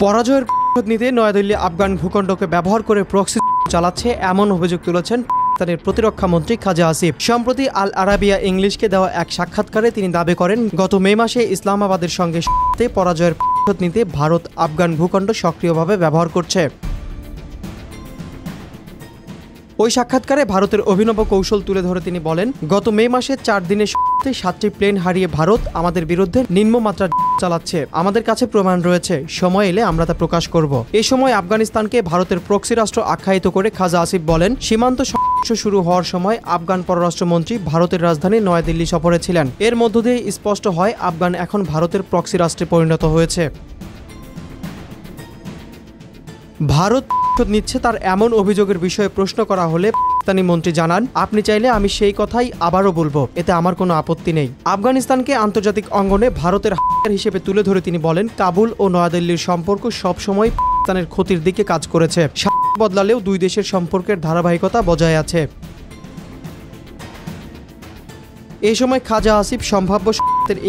পরাজয়ের প্রতিশোধ নিতে নয়াদিল্লি আফগান ভূখণ্ডকে ব্যবহার করে প্রক্সি চালাচ্ছে এমন অভিযোগ তুলেছেন পাকিস্তানের প্রতিরক্ষা মন্ত্রী খাজা আসিফ। সম্প্রতি আল আরাবিয়া ইংলিশকে দেওয়া এক সাক্ষাৎকারে তিনি দাবি করেন, গত মে মাসে ইসলামাবাদের সঙ্গে পরাজয়ের প্রতিশোধ নিতে ভারত আফগান ভূখণ্ড সক্রিয়ভাবে ব্যবহার করছে। ওই সাক্ষাৎকারে ভারতের অভিনব কৌশল তুলে ধরে তিনি বলেন, গত মে মাসে 4 দিনে 7টি প্লেন হারিয়ে ভারত আমাদের বিরুদ্ধে নিম্নমাত্রা চালাচ্ছে। আমাদের কাছে প্রমাণ রয়েছে, সময় এলে আমরা তা প্রকাশ করব। এই সময় আফগানিস্তানকে ভারতের প্রক্সি রাষ্ট্র আখ্যায়িত করে খাজা আসিফ বলেন, সীমান্ত সংঘর্ষ শুরু হওয়ার সময় আফগান পররাষ্ট্রমন্ত্রী ভারতের রাজধানী নয়াদিল্লি সফরে ছিলেন। এর মধ্য দিয়ে স্পষ্ট হয় আফগান এখন ভারতের প্রক্সি রাষ্ট্রে পরিণত হয়েছে। ভারত নিচ্ছে তার এমন অভিযোগের বিষয়ে প্রশ্ন করা হলে পাকিস্তানি মন্ত্রী জানান, আপনি চাইলে আমি সেই কথাই আবারও বলবো, এতে আমার কোনো আপত্তি নেই। আফগানিস্তানকে আন্তর্জাতিক অঙ্গনে ভারতের হাতিয়ার হিসেবে তুলে ধরে তিনি বলেন, কাবুল ও নয়াদিল্লির সম্পর্ক সবসময় পাকিস্তানের ক্ষতির দিকে কাজ করেছে। শাসক বদলালেও দুই দেশের সম্পর্কের ধারাবাহিকতা বজায় আছে। এই সময় খাজা আসিফ সম্ভাব্য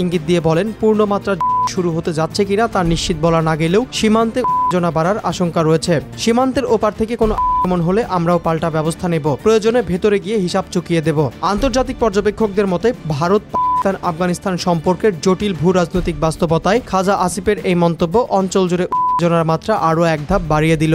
ইঙ্গিত দিয়ে বলেন, পূর্ণমাত্রা শুরু হতে যাচ্ছে কিনা তা নিশ্চিত বলা না গেলেও সীমান্তে উত্তেজনা বাড়ার আশঙ্কা রয়েছে। সীমান্তের ওপার থেকে কোনো আক্রমণ হলে আমরাও পাল্টা ব্যবস্থা নেব, প্রয়োজনে ভেতরে গিয়ে হিসাব চুকিয়ে দেব। আন্তর্জাতিক পর্যবেক্ষকদের মতে ভারত পাকিস্তান আফগানিস্তান সম্পর্কের জটিল ভূ রাজনৈতিক বাস্তবতায় খাজা আসিফের এই মন্তব্য অঞ্চল জুড়ে উত্তেজনার মাত্রা আরও এক ধাপ বাড়িয়ে দিল।